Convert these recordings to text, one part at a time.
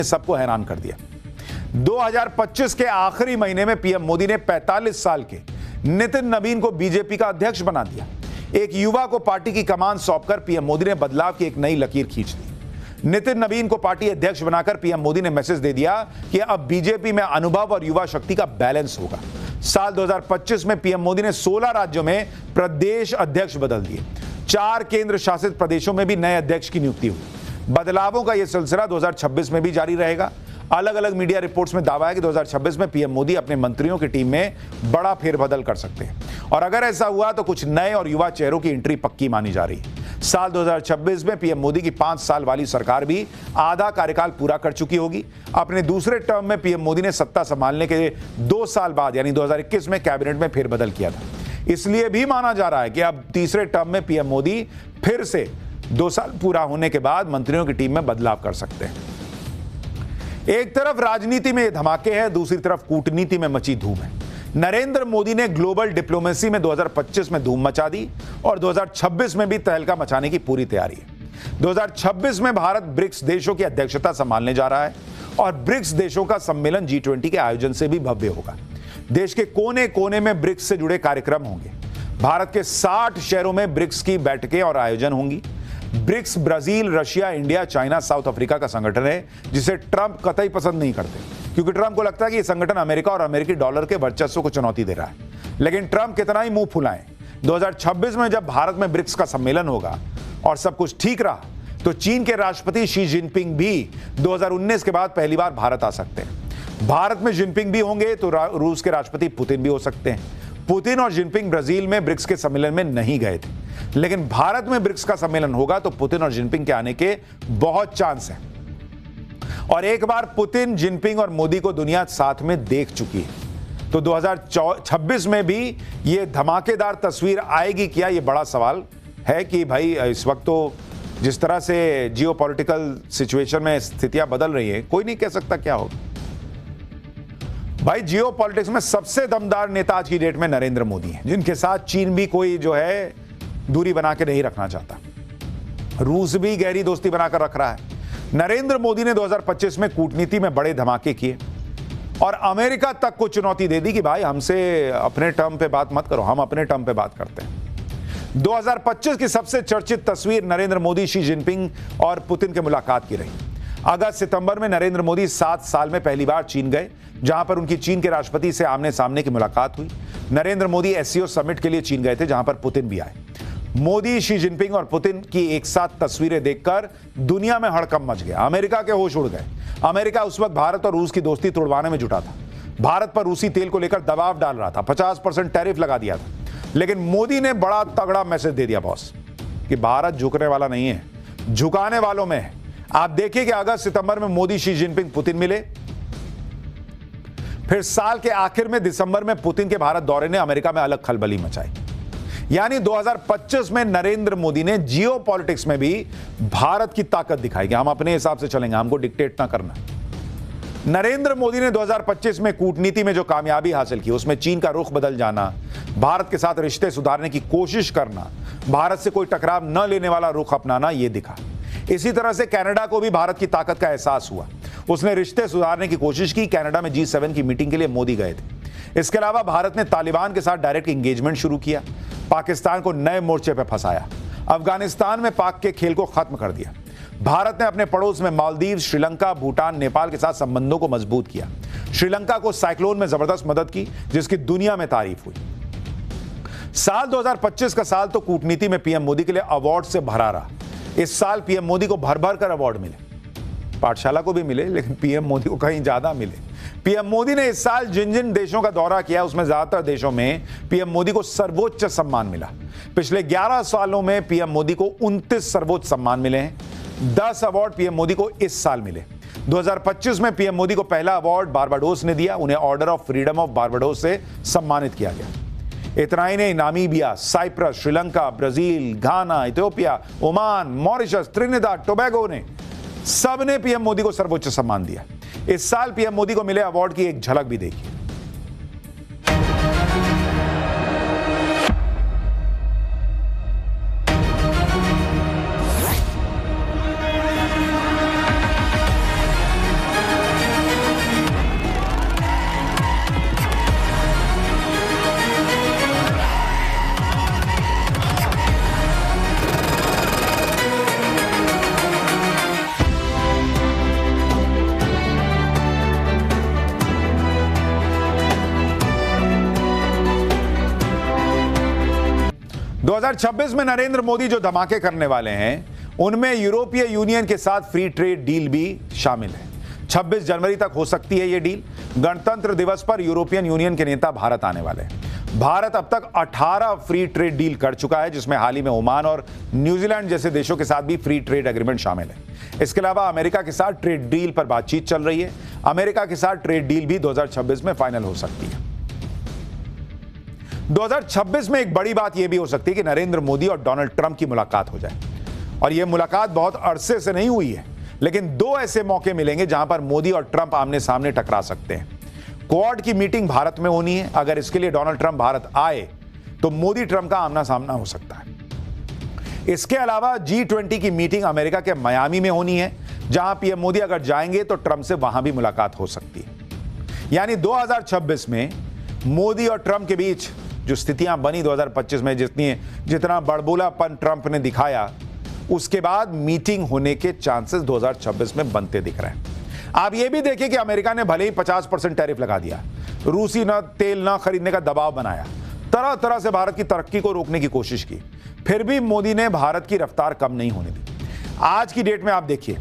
सबको हैरान कर दिया। 2025 के आखिरी महीने में पीएम मोदी ने 45 साल के नितिन नवीन को बीजेपी का अध्यक्ष बना दिया। एक युवा को पार्टी की कमान सौंपकर पीएम मोदी ने बदलाव की एक नई लकीर खींच दी। नितिन नवीन को पार्टी अध्यक्ष बनाकर पीएम मोदी ने मैसेज दे दिया कि अब बीजेपी में अनुभव और युवा शक्ति का बैलेंस होगा। साल 2025 में पीएम मोदी ने 16 राज्यों में प्रदेश अध्यक्ष बदल दिए। 4 केंद्र शासित प्रदेशों में भी नए अध्यक्ष की नियुक्ति हुई। बदलावों का यह सिलसिला 2026 में भी जारी रहेगा। अलग अलग मीडिया रिपोर्ट्स में दावा है कि 2026 में पीएम मोदी अपने मंत्रियों की टीम में बड़ा फेरबदल कर सकते हैं और अगर ऐसा हुआ तो कुछ नए और युवा चेहरों की एंट्री पक्की मानी जा रही है। साल 2026 में पीएम मोदी की 5 साल वाली सरकार भी आधा कार्यकाल पूरा कर चुकी होगी। अपने दूसरे टर्म में पीएम मोदी ने सत्ता संभालने के 2 साल बाद यानी 2021 में कैबिनेट में फेरबदल किया था। इसलिए भी माना जा रहा है कि अब तीसरे टर्म में पीएम मोदी फिर से 2 साल पूरा होने के बाद मंत्रियों की टीम में बदलाव कर सकते हैं। एक तरफ राजनीति में धमाके हैं, दूसरी तरफ कूटनीति में मची धूम है। नरेंद्र मोदी ने ग्लोबल डिप्लोमेसी में 2025 में धूम मचा दी और 2026 में भी तहलका मचाने की पूरी तैयारी है। 2026 में भारत ब्रिक्स देशों की अध्यक्षता संभालने जा रहा है और ब्रिक्स देशों का सम्मेलन G20 के आयोजन से भी भव्य होगा। देश के कोने कोने में ब्रिक्स से जुड़े कार्यक्रम होंगे। भारत के 60 शहरों में ब्रिक्स की बैठकें और आयोजन होंगी। BRICS Brazil, Russia, India, China, South Africa का संगठन है जिसे ट्रंप कतई पसंद नहीं करते क्योंकि ट्रंप को लगता है कि यह संगठन अमेरिका और अमेरिकी डॉलर के वर्चस्व को चुनौती दे रहा है। लेकिन ट्रंप कितना ही मुंह फुलाएं, 2026 में जब भारत में ब्रिक्स का सम्मेलन होगा और सब कुछ ठीक रहा तो चीन के राष्ट्रपति शी जिनपिंग भी 2019 के बाद पहली बार भारत आ सकते हैं। भारत में जिनपिंग भी होंगे तो रूस के राष्ट्रपति पुतिन भी हो सकते हैं। पुतिन और जिनपिंग ब्राजील में ब्रिक्स के सम्मेलन में नहीं गए थे, लेकिन भारत में ब्रिक्स का सम्मेलन होगा तो पुतिन और जिनपिंग के आने के बहुत चांस हैं। और एक बार पुतिन, जिनपिंग और मोदी को दुनिया साथ में देख चुकी है तो 2026 में भी ये धमाकेदार तस्वीर आएगी क्या, ये बड़ा सवाल है कि भाई इस वक्त तो जिस तरह से जियोपॉलिटिकल सिचुएशन में स्थितियां बदल रही है, कोई नहीं कह सकता क्या होगा। भाई जियोपॉलिटिक्स में सबसे दमदार नेता आज की डेट में नरेंद्र मोदी हैं, जिनके साथ चीन भी कोई जो है दूरी बना के नहीं रखना चाहता। रूस भी गहरी दोस्ती बनाकर रख रहा है। नरेंद्र मोदी ने 2025 में कूटनीति में बड़े धमाके किए और अमेरिका तक को चुनौती दे दी कि भाई हमसे अपने टर्म पे बात मत करो, हम अपने टर्म पे बात करते हैं। 2025 की सबसे चर्चित तस्वीर नरेंद्र मोदी, शी जिनपिंग और पुतिन की मुलाकात की रही। अगस्त सितंबर में नरेंद्र मोदी 7 साल में पहली बार चीन गए, जहां पर उनकी चीन के राष्ट्रपति से आमने सामने की मुलाकात हुई। नरेंद्र मोदी SCO समिट के लिए चीन गए थे, जहां पर पुतिन भी आए। मोदी, शी जिनपिंग और पुतिन की एक साथ तस्वीरें देखकर दुनिया में हड़कंप मच गया। अमेरिका के होश उड़ गए। अमेरिका उस वक्त भारत और रूस की दोस्ती तोड़वाने में जुटा था। भारत पर रूसी तेल को लेकर दबाव डाल रहा था, 50% टैरिफ लगा दिया था। लेकिन मोदी ने बड़ा तगड़ा मैसेज दे दिया बॉस कि भारत झुकने वाला नहीं है, झुकाने वालों में है। आप देखिए कि अगस्त सितंबर में मोदी, शी जिनपिंग, पुतिन मिले। फिर साल के आखिर में दिसंबर में पुतिन के भारत दौरे ने अमेरिका में अलग खलबली मचाई। यानी 2025 में नरेंद्र मोदी ने जियोपॉलिटिक्स में भी भारत की ताकत दिखाई कि हम अपने हिसाब से चलेंगे, हमको डिक्टेट ना करना। नरेंद्र मोदी ने 2025 में कूटनीति में जो कामयाबी हासिल की, उसमें चीन का रुख बदल जाना, भारत के साथ रिश्ते सुधारने की कोशिश करना, भारत से कोई टकराव न लेने वाला रुख अपनाना, यह दिखा। इसी तरह से कनाडा को भी भारत की ताकत का एहसास हुआ। उसने रिश्ते सुधारने की कोशिश की। कनाडा में G7 की मीटिंग के लिए मोदी गए थे। इसके अलावा भारत ने तालिबान के साथ डायरेक्ट एंगेजमेंट शुरू किया, पाकिस्तान को नए मोर्चे पर फंसाया, अफगानिस्तान में पाक के खेल को खत्म कर दिया। भारत ने अपने पड़ोस में मालदीव, श्रीलंका, भूटान, नेपाल के साथ संबंधों को मजबूत किया। श्रीलंका को साइक्लोन में जबरदस्त मदद की, जिसकी दुनिया में तारीफ हुई। साल 2025 का साल तो कूटनीति में पीएम मोदी के लिए अवार्ड से भरा रहा। इस साल पीएम मोदी को भर भर कर अवार्ड मिले। पाठशाला को भी मिले, लेकिन पीएम मोदी को कहीं ज्यादा मिले। पीएम मोदी ने इस साल जिन जिन देशों का दौरा किया, उसमें ज्यादातर देशों में पीएम मोदी को सर्वोच्च सम्मान मिला। पिछले 11 सालों में पीएम मोदी को 29 सर्वोच्च सम्मान मिले हैं। 10 अवार्ड पीएम मोदी को इस साल मिले। 2025 में पीएम मोदी को पहला अवार्ड बारबाडोस ने दिया। उन्हें Order of Freedom of Barbados से सम्मानित किया गया। इतना ही नहीं, Namibia, Cyprus, Sri Lanka, Brazil, Ghana, Ethiopia, Oman, Mauritius, Trinidad, Tobago ने सबने पीएम मोदी को सर्वोच्च सम्मान दिया। इस साल पीएम मोदी को मिले अवार्ड की एक झलक भी देखिए। 2026 में नरेंद्र मोदी जो धमाके करने वाले हैं उनमें यूरोपीय यूनियन के साथ फ्री ट्रेड डील भी शामिल है। 26 जनवरी तक हो सकती है यह डील। गणतंत्र दिवस पर यूरोपियन यूनियन के नेता भारत आने वाले हैं। भारत अब तक 18 फ्री ट्रेड डील कर चुका है, जिसमें हाल ही में ओमान और न्यूजीलैंड जैसे देशों के साथ भी फ्री ट्रेड एग्रीमेंट शामिल है। इसके अलावा अमेरिका के साथ ट्रेड डील पर बातचीत चल रही है। अमेरिका के साथ ट्रेड डील भी 2026 में फाइनल हो सकती है। 2026 में एक बड़ी बात यह भी हो सकती है कि नरेंद्र मोदी और डोनाल्ड ट्रंप की मुलाकात हो जाए। और यह मुलाकात बहुत अरसे से नहीं हुई है, लेकिन दो ऐसे मौके मिलेंगे जहां पर मोदी और ट्रंप आमने सामने टकरा सकते हैं। क्वाड की मीटिंग भारत में होनी है। अगर इसके लिए डोनाल्ड ट्रंप भारत आए तो मोदी ट्रंप का आमना सामना हो सकता है। इसके अलावा G20 की मीटिंग अमेरिका के मियामी में होनी है, जहां पीएम मोदी अगर जाएंगे तो ट्रंप से वहां भी मुलाकात हो सकती है। यानी 2026 में मोदी और ट्रंप के बीच जो स्थितियां बनी 2025 में, जितना बड़बोलापन ट्रंप ने दिखाया, उसके बाद मीटिंग होने के चांसेस 2026 में बनते दिख रहे हैं। आप ये भी देखिए कि अमेरिका ने भले ही 50% टैरिफ लगा दिया, रूसी तेल न खरीदने का दबाव बनाया, तरह तरह से भारत की तरक्की को रोकने की कोशिश की, फिर भी मोदी ने भारत की रफ्तार कम नहीं होने दी। आज की डेट में आप देखिए,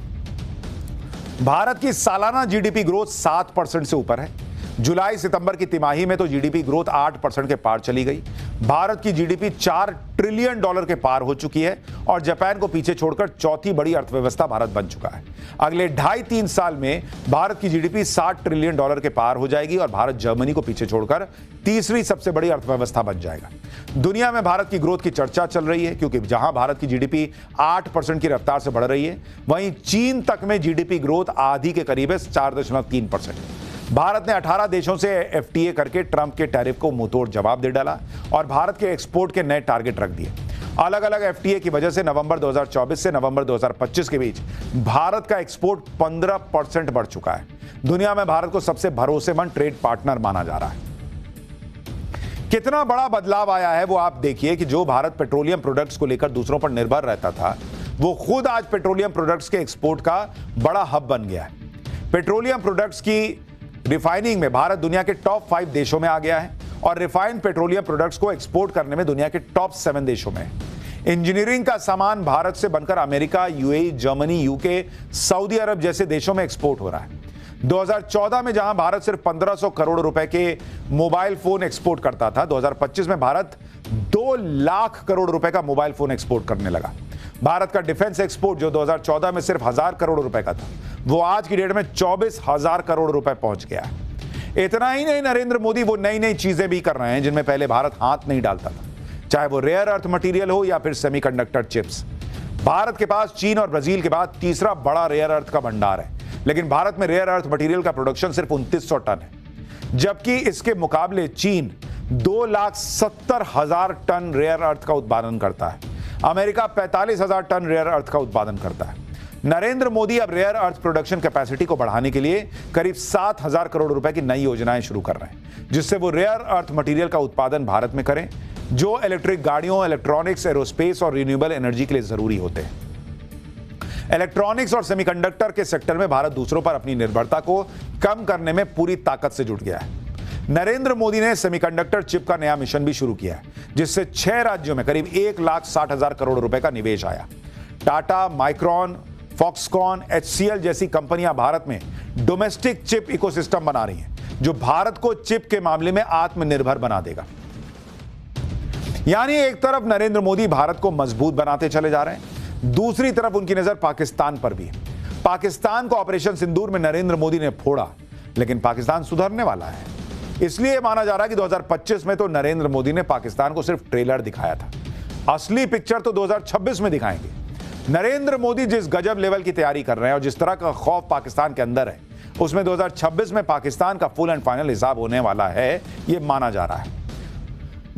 भारत की सालाना जीडीपी ग्रोथ 7% से ऊपर है। जुलाई सितंबर की तिमाही में तो जीडीपी ग्रोथ 8% के पार चली गई। भारत की जीडीपी $4 ट्रिलियन के पार हो चुकी है और जापान को पीछे छोड़कर चौथी बड़ी अर्थव्यवस्था भारत बन चुका है। अगले 2.5-3 साल में भारत की जीडीपी $60 ट्रिलियन के पार हो जाएगी और भारत जर्मनी को पीछे छोड़कर तीसरी सबसे बड़ी अर्थव्यवस्था बन जाएगा। दुनिया में भारत की ग्रोथ की चर्चा चल रही है, क्योंकि जहां भारत की जीडीपी 8% की रफ्तार से बढ़ रही है, वहीं चीन तक में जीडीपी ग्रोथ आधी के करीब है, 4.3%। भारत ने 18 देशों से एफटीए करके ट्रंप के टैरिफ को मुंहतोड़ जवाब दे डाला और भारत के एक्सपोर्ट के नए टारगेट रख दिए। अलग अलग एफटीए की वजह से नवंबर 2024 से नवंबर 2025 के बीच भारत का एक्सपोर्ट 15% बढ़ चुका है। दुनिया में भारत को सबसे भरोसेमंद ट्रेड पार्टनर माना जा रहा है। कितना बड़ा बदलाव आया है वो आप देखिए कि जो भारत पेट्रोलियम प्रोडक्ट्स को लेकर दूसरों पर निर्भर रहता था, वो खुद आज पेट्रोलियम प्रोडक्ट्स के एक्सपोर्ट का बड़ा हब बन गया है। पेट्रोलियम प्रोडक्ट्स की रिफाइनिंग में भारत दुनिया के टॉप 5 देशों में आ गया है और रिफाइंड पेट्रोलियम प्रोडक्ट्स को एक्सपोर्ट करने में दुनिया के टॉप 7 देशों में है। इंजीनियरिंग का सामान भारत से बनकर अमेरिका, यूएई, जर्मनी, यूके, सऊदी अरब जैसे देशों में एक्सपोर्ट हो रहा है। 2014 में जहां भारत सिर्फ 1500 करोड़ रुपए के मोबाइल फोन एक्सपोर्ट करता था, 2025 में भारत 2 लाख करोड़ रुपए का मोबाइल फोन एक्सपोर्ट करने लगा। भारत का डिफेंस एक्सपोर्ट जो 2014 में सिर्फ 1000 करोड़ रुपए का था, वो आज की डेट में 24,000 करोड़ रुपए पहुंच गया है। इतना ही नहीं, नरेंद्र मोदी वो नई नई चीजें भी कर रहे हैं जिनमें पहले भारत हाथ नहीं डालता था, चाहे वो रेयर अर्थ मटेरियल हो या फिर सेमीकंडक्टर चिप्स। भारत के पास चीन और ब्राजील के बाद तीसरा बड़ा रेयर अर्थ का भंडार है, लेकिन भारत में रेयर अर्थ मटेरियल का प्रोडक्शन सिर्फ 2900 टन है, जबकि इसके मुकाबले चीन 2,70,000 टन रेयर अर्थ का उत्पादन करता है। अमेरिका 45,000 टन रेयर अर्थ का उत्पादन करता है। नरेंद्र मोदी अब रेयर अर्थ प्रोडक्शन कैपेसिटी को बढ़ाने के लिए करीब 7,000 करोड़ रुपए की नई योजनाएं शुरू कर रहे हैं, जिससे वो रेयर अर्थ मटेरियल का उत्पादन भारत में करें, जो इलेक्ट्रिक गाड़ियों, इलेक्ट्रॉनिक्स, एरोस्पेस और रिन्यूएबल एनर्जी के लिए जरूरी होते हैं। इलेक्ट्रॉनिक्स और सेमीकंडक्टर के सेक्टर में भारत दूसरों पर अपनी निर्भरता को कम करने में पूरी ताकत से जुट गया है। नरेंद्र मोदी ने सेमीकंडक्टर चिप का नया मिशन भी शुरू किया है, जिससे 6 राज्यों में करीब 1,60,000 करोड़ रुपए का निवेश आया। टाटा, माइक्रॉन, फॉक्सकॉन, HCL जैसी कंपनियां भारत में डोमेस्टिक चिप इकोसिस्टम बना रही हैं, जो भारत को चिप के मामले में आत्मनिर्भर बना देगा। यानी एक तरफ नरेंद्र मोदी भारत को मजबूत बनाते चले जा रहे हैं, दूसरी तरफ उनकी नजर पाकिस्तान पर भी है। पाकिस्तान को ऑपरेशन सिंदूर में नरेंद्र मोदी ने फोड़ा, लेकिन पाकिस्तान सुधरने वाला है। इसलिए माना जा रहा है कि 2025 में तो नरेंद्र मोदी ने पाकिस्तान को सिर्फ ट्रेलर दिखाया था, असली पिक्चर तो 2026 में दिखाएंगे। नरेंद्र मोदी जिस गजब लेवल की तैयारी कर रहे हैं और जिस तरह का खौफ पाकिस्तान के अंदर है, उसमें 2026 में पाकिस्तान का फुल एंड फाइनल हिसाब होने वाला है, यह माना जा रहा है।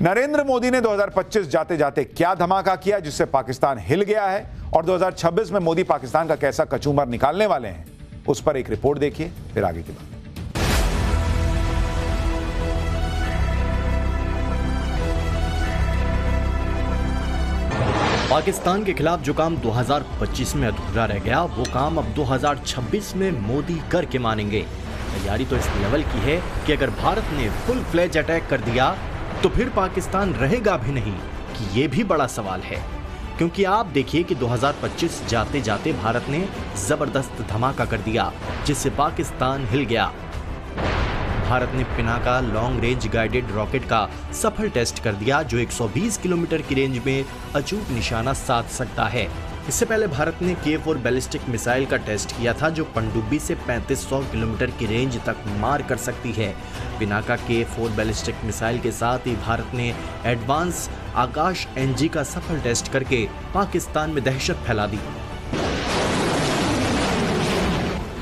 नरेंद्र मोदी ने 2025 जाते जाते क्या धमाका किया जिससे पाकिस्तान हिल गया है, और 2026 में मोदी पाकिस्तान का कैसा कचूमर निकालने वाले हैं, उस पर एक रिपोर्ट देखिए, फिर आगे की बात। पाकिस्तान के खिलाफ जो काम 2025 में अधूरा रह गया, वो काम अब 2026 में मोदी करके मानेंगे। तैयारी तो इस लेवल की है कि अगर भारत ने फुल फ्लेज अटैक कर दिया तो फिर पाकिस्तान रहेगा भी नहीं, कि ये भी बड़ा सवाल है, क्योंकि आप देखिए कि 2025 जाते जाते भारत ने जबरदस्त धमाका कर दिया, जिससे पाकिस्तान हिल गया। भारत ने Pinaka long range guided rocket का सफल टेस्ट कर दिया, जो 120 किलोमीटर की रेंज में अचूक निशाना साध सकता है। इससे पहले भारत ने K4 बैलिस्टिक मिसाइल का टेस्ट किया था, जो पनडुब्बी से 3500 किलोमीटर की रेंज तक मार कर सकती है। पिनाका K4 बैलिस्टिक मिसाइल के साथ ही भारत ने एडवांस आकाश NG का सफल टेस्ट करके पाकिस्तान में दहशत फैला दी।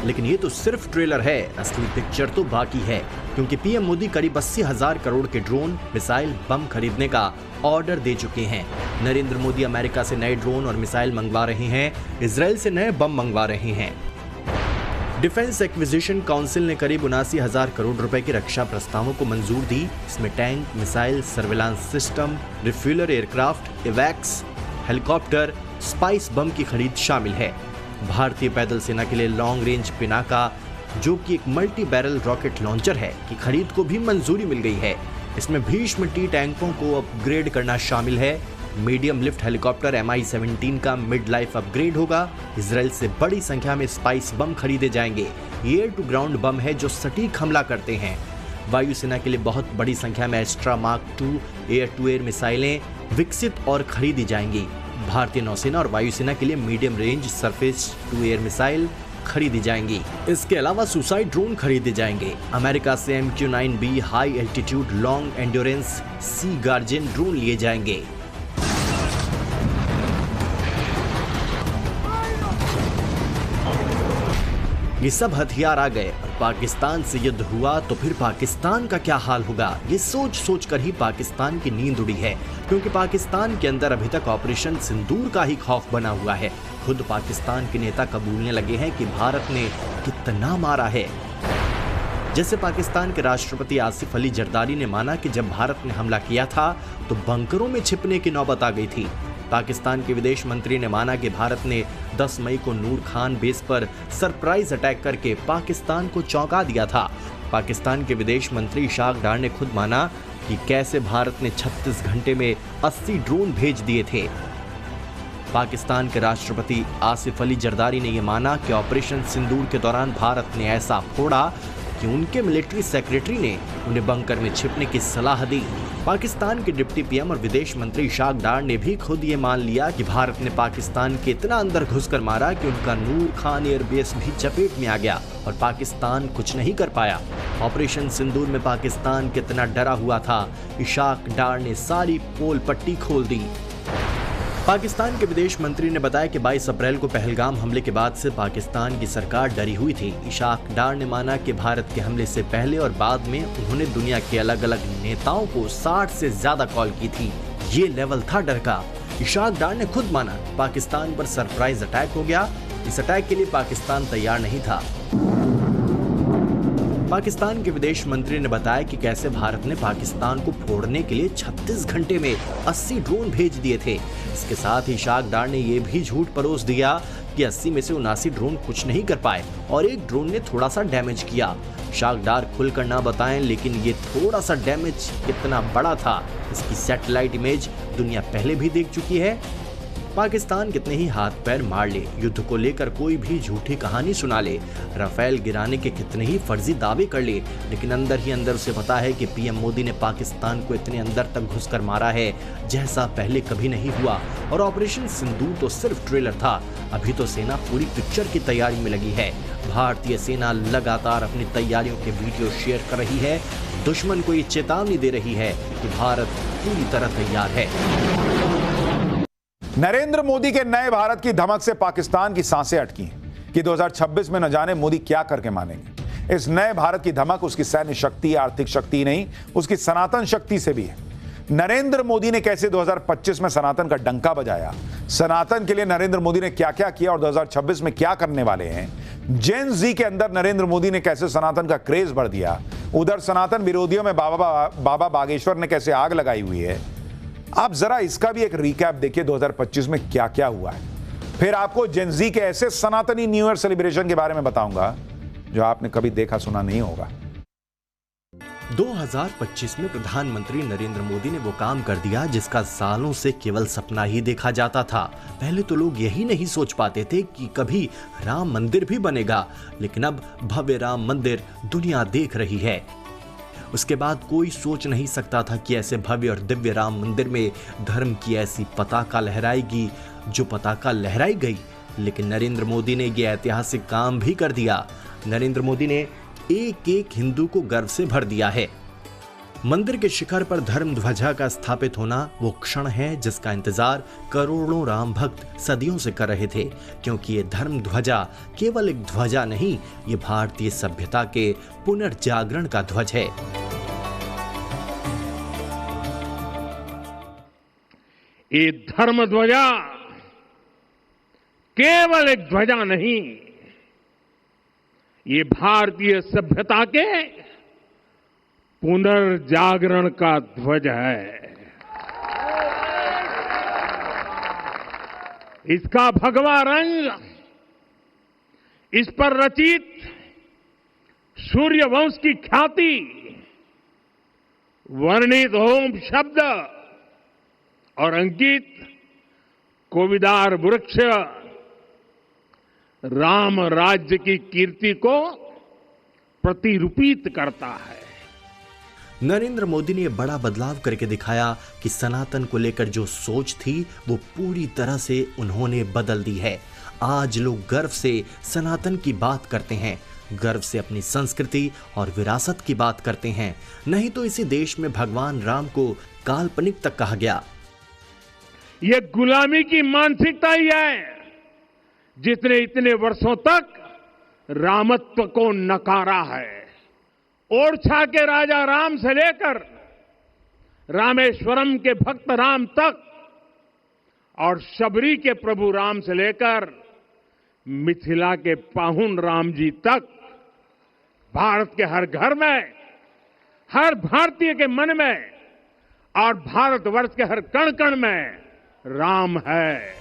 लेकिन ये तो सिर्फ ट्रेलर है, असली पिक्चर तो बाकी है, क्योंकि पीएम मोदी करीब 80,000 करोड़ के ड्रोन, मिसाइल, बम खरीदने का ऑर्डर दे चुके हैं। नरेंद्र मोदी अमेरिका से नए ड्रोन और मिसाइल मंगवा रहे हैं, इजराइल से नए बम मंगवा रहे हैं। डिफेंस एक्विजिशन काउंसिल ने करीब 79,000 करोड़ रुपए के रक्षा प्रस्तावों को मंजूर दी। इसमें tank, missile, surveillance system, refueller aircraft, इवैक्स, हेलीकॉप्टर, स्पाइस बम की खरीद शामिल है। भारतीय पैदल सेना के लिए लॉन्ग रेंज पिनाका, जो कि एक मल्टी बैरल रॉकेट लॉन्चर है, की खरीद को भी मंजूरी मिल गई है। इसमें भीष्म टी टैंकों को अपग्रेड करना शामिल है। मीडियम लिफ्ट हेलीकॉप्टर Mi-17 का मिड लाइफ अपग्रेड होगा। इजराइल से बड़ी संख्या में स्पाइस बम खरीदे जाएंगे। एयर टू ग्राउंड बम है, जो सटीक हमला करते हैं। वायुसेना के लिए बहुत बड़ी संख्या में Astra Mark 2 air to air मिसाइलें विकसित और खरीदी जाएंगी। भारतीय नौसेना और वायुसेना के लिए medium range surface to air missile खरीदी जाएंगी। इसके अलावा सुसाइड ड्रोन खरीदे जाएंगे। अमेरिका से MQ-9B high altitude long endurance Sea Guardian drone लिए जाएंगे। ये सब हथियार आ गए और पाकिस्तान से युद्ध हुआ तो फिर पाकिस्तान का क्या हाल होगा, ये सोच सोच कर ही पाकिस्तान की नींद उड़ी है, क्योंकि पाकिस्तान के अंदर अभी तक ऑपरेशन सिंदूर का ही खौफ बना हुआ है। खुद पाकिस्तान के नेता कबूलने लगे हैं कि भारत ने कितना मारा है। जैसे पाकिस्तान के राष्ट्रपति आसिफ अली जरदारी ने माना कि जब भारत ने हमला किया था तो बंकरों में छिपने की नौबत आ गई थी। पाकिस्तान के विदेश मंत्री ने माना कि भारत ने 10 मई को नूर खान बेस पर सरप्राइज अटैक करके पाकिस्तान को चौंका दिया था। पाकिस्तान के विदेश मंत्री इशाक डार ने खुद माना कि कैसे भारत ने 36 घंटे में 80 ड्रोन भेज दिए थे। पाकिस्तान के राष्ट्रपति आसिफ अली जरदारी ने यह माना कि ऑपरेशन सिंदूर के दौरान भारत ने ऐसा फोड़ा कि उनके मिलिट्री सेक्रेटरी ने उन्हें बंकर में छिपने की सलाह दी। पाकिस्तान के डिप्टी पीएम और विदेश मंत्री इशाक डार ने भी खुद ये मान लिया कि भारत ने पाकिस्तान के इतना अंदर घुसकर मारा कि उनका नूर खान एयरबेस भी चपेट में आ गया और पाकिस्तान कुछ नहीं कर पाया। ऑपरेशन सिंदूर में पाकिस्तान कितना डरा हुआ था, इशाक डार ने सारी पोल पट्टी खोल दी। पाकिस्तान के विदेश मंत्री ने बताया कि 22 अप्रैल को पहलगाम हमले के बाद से पाकिस्तान की सरकार डरी हुई थी। इशाक डार ने माना कि भारत के हमले से पहले और बाद में उन्होंने दुनिया के अलग अलग नेताओं को 60 से ज्यादा कॉल की थी। ये लेवल था डर का। इशाक डार ने खुद माना पाकिस्तान पर सरप्राइज अटैक हो गया। इस अटैक के लिए पाकिस्तान तैयार नहीं था। पाकिस्तान के विदेश मंत्री ने बताया कि कैसे भारत ने पाकिस्तान को फोड़ने के लिए 36 घंटे में 80 ड्रोन भेज दिए थे। इसके साथ ही इशाक डार ने यह भी झूठ परोस दिया कि 80 में से 79 ड्रोन कुछ नहीं कर पाए और एक ड्रोन ने थोड़ा सा डैमेज किया। इशाक डार खुलकर ना बताएं, लेकिन ये थोड़ा सा डैमेज कितना बड़ा था, इसकी सैटेलाइट इमेज दुनिया पहले भी देख चुकी है। पाकिस्तान कितने ही हाथ पैर मार ले, युद्ध को लेकर कोई भी झूठी कहानी सुना ले, राफेल गिराने के कितने ही फर्जी दावे कर ले, लेकिन अंदर ही अंदर उसे पता है कि पीएम मोदी ने पाकिस्तान को इतने अंदर तक घुसकर मारा है जैसा पहले कभी नहीं हुआ। और ऑपरेशन सिंदूर तो सिर्फ ट्रेलर था, अभी तो सेना पूरी पिक्चर की तैयारी में लगी है। भारतीय सेना लगातार अपनी तैयारियों के वीडियो शेयर कर रही है, दुश्मन को ये चेतावनी दे रही है कि भारत पूरी तरह तैयार है। नरेंद्र मोदी के नए भारत की धमक से पाकिस्तान की सांसें अटकी हैं कि 2026 में न जाने मोदी क्या करके मानेंगे। इस नए भारत की धमक उसकी सैन्य शक्ति, आर्थिक शक्ति नहीं, उसकी सनातन शक्ति से भी है। नरेंद्र मोदी ने कैसे 2025 में सनातन का डंका बजाया, सनातन के लिए नरेंद्र मोदी ने क्या क्या किया और 2026 में क्या करने वाले हैं। जेन जी के अंदर नरेंद्र मोदी ने कैसे सनातन का क्रेज बढ़ दिया, उधर सनातन विरोधियों में बाबा बागेश्वर ने कैसे आग लगाई हुई है। आप जरा इसका भी एक रिकैप देखिए 2025 में क्या क्या हुआ है। फिर आपको जेन जी के ऐसे सनातनी न्यू ईयर सेलिब्रेशन के बारे में बताऊंगा जो आपने कभी देखा सुना नहीं होगा। 2025 में प्रधानमंत्री नरेंद्र मोदी ने वो काम कर दिया जिसका सालों से केवल सपना ही देखा जाता था। पहले तो लोग यही नहीं सोच पाते थे कि कभी राम मंदिर भी बनेगा, लेकिन अब भव्य राम मंदिर दुनिया देख रही है। उसके बाद कोई सोच नहीं सकता था कि ऐसे भव्य और दिव्य राम मंदिर में धर्म की ऐसी पताका लहराएगी जो पताका लहराई गई। लेकिन नरेंद्र मोदी ने ये ऐतिहासिक काम भी कर दिया। नरेंद्र मोदी ने एक एक हिंदू को गर्व से भर दिया है। मंदिर के शिखर पर धर्म ध्वजा का स्थापित होना वो क्षण है जिसका इंतजार करोड़ों राम भक्त सदियों से कर रहे थे, क्योंकि ये धर्म ध्वजा केवल एक ध्वजा नहीं, ये भारतीय सभ्यता के पुनर्जागरण का ध्वज है। ये धर्म ध्वजा केवल एक ध्वजा नहीं, ये भारतीय सभ्यता के पुनर्जागरण का ध्वज है। इसका भगवा रंग, इस पर रचित सूर्यवंश की ख्याति, वर्णित ओम शब्द और अंकित कोविदार वृक्ष राम राज्य की कीर्ति को प्रतिरूपित करता है। नरेंद्र मोदी ने बड़ा बदलाव करके दिखाया कि सनातन को लेकर जो सोच थी वो पूरी तरह से उन्होंने बदल दी है। आज लोग गर्व से सनातन की बात करते हैं, गर्व से अपनी संस्कृति और विरासत की बात करते हैं। नहीं तो इसी देश में भगवान राम को काल्पनिक तक कहा गया। ये गुलामी की मानसिकता ही है जिसने इतने वर्षों तक रामत्व को नकारा है। ओरछा के राजा राम से लेकर रामेश्वरम के भक्त राम तक और शबरी के प्रभु राम से लेकर मिथिला के पाहुन राम जी तक भारत के हर घर में, हर भारतीय के मन में और भारतवर्ष के हर कण कण में राम है।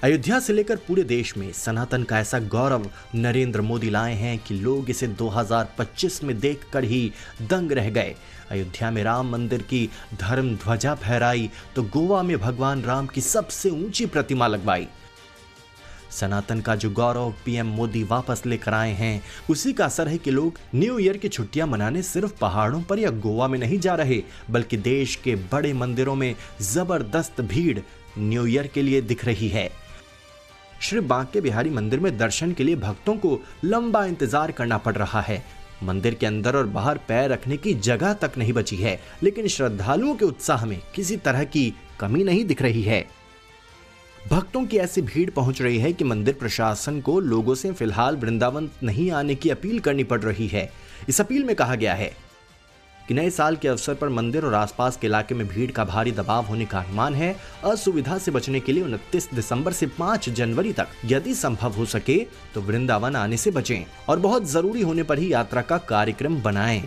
अयोध्या से लेकर पूरे देश में सनातन का ऐसा गौरव नरेंद्र मोदी लाए हैं कि लोग इसे 2025 में देखकर ही दंग रह गए। अयोध्या में राम मंदिर की धर्म ध्वजा फहराई तो गोवा में भगवान राम की सबसे ऊंची प्रतिमा लगवाई। सनातन का जो गौरव पीएम मोदी वापस लेकर आए हैं, उसी का असर है कि लोग न्यू ईयर की छुट्टियां मनाने सिर्फ पहाड़ों पर या गोवा में नहीं जा रहे, बल्कि देश के बड़े मंदिरों में जबरदस्त भीड़ न्यू ईयर के लिए दिख रही है। श्री बांके बिहारी मंदिर में दर्शन के लिए भक्तों को लंबा इंतजार करना पड़ रहा है। मंदिर के अंदर और बाहर पैर रखने की जगह तक नहीं बची है, लेकिन श्रद्धालुओं के उत्साह में किसी तरह की कमी नहीं दिख रही है। भक्तों की ऐसी भीड़ पहुंच रही है कि मंदिर प्रशासन को लोगों से फिलहाल वृंदावन नहीं आने की अपील करनी पड़ रही है। इस अपील में कहा गया है कि नए साल के अवसर पर मंदिर और आसपास के इलाके में भीड़ का भारी दबाव होने का अनुमान है। असुविधा से बचने के लिए 29 दिसंबर से 5 जनवरी तक यदि संभव हो सके तो वृंदावन आने से बचें और बहुत जरूरी होने पर ही यात्रा का कार्यक्रम बनाएं।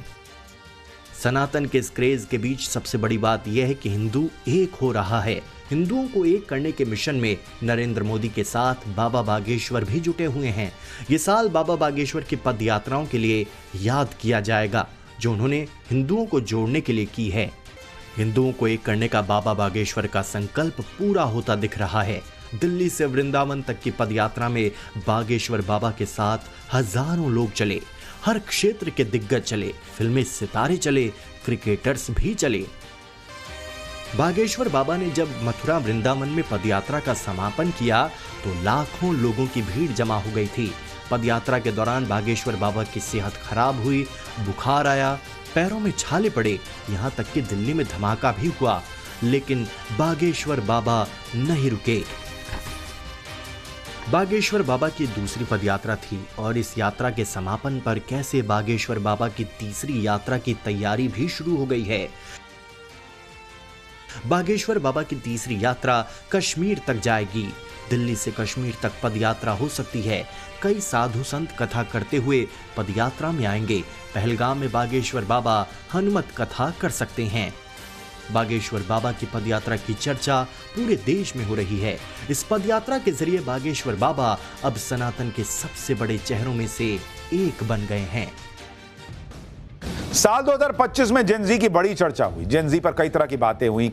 सनातन के इस क्रेज के बीच सबसे बड़ी बात यह है कि हिंदू एक हो रहा है। हिंदुओं को एक करने के मिशन में नरेंद्र मोदी के साथ बाबा बागेश्वर भी जुटे हुए हैं। ये साल बाबा बागेश्वर की पद यात्राओं के लिए याद किया जाएगा जो उन्होंने हिंदुओं को जोड़ने के लिए की है। हिंदुओं को एक करने का बाबा बागेश्वर का संकल्प पूरा होता दिख रहा है। दिल्ली से वृंदावन तक की पदयात्रा में बागेश्वर बाबा के साथ हजारों लोग चले। हर क्षेत्र के दिग्गज चले, फिल्मी सितारे चले, क्रिकेटर्स भी चले। बागेश्वर बाबा ने जब मथुरा वृंदावन में पदयात्रा का समापन किया तो लाखों लोगों की भीड़ जमा हो गई थी। पदयात्रा के दौरान बागेश्वर बाबा की सेहत खराब हुई, बुखार आया, पैरों में छाले पड़े, यहाँ तक कि दिल्ली में धमाका भी हुआ, लेकिन बागेश्वर बाबा नहीं रुके। बागेश्वर बाबा की दूसरी पदयात्रा थी और इस यात्रा के समापन पर कैसे बागेश्वर बाबा की तीसरी यात्रा की तैयारी भी शुरू हो गई है। बागेश्वर बाबा की तीसरी यात्रा कश्मीर तक जाएगी। दिल्ली से कश्मीर तक पदयात्रा हो सकती है। कई साधु संत कथा करते हुए पदयात्रा में आएंगे। पहलगाम में बागेश्वर बाबा हनुमत कथा कर सकते हैं। बागेश्वर बाबा की पदयात्रा की चर्चा पूरे देश में हो रही है। इस पदयात्रा के जरिए बागेश्वर बाबा अब सनातन के सबसे बड़े चेहरों में से एक बन गए हैं। साल 2025 में जेनजी की बड़ी चर्चा हुई। जेनजी पर कई तरह की बातें हुई।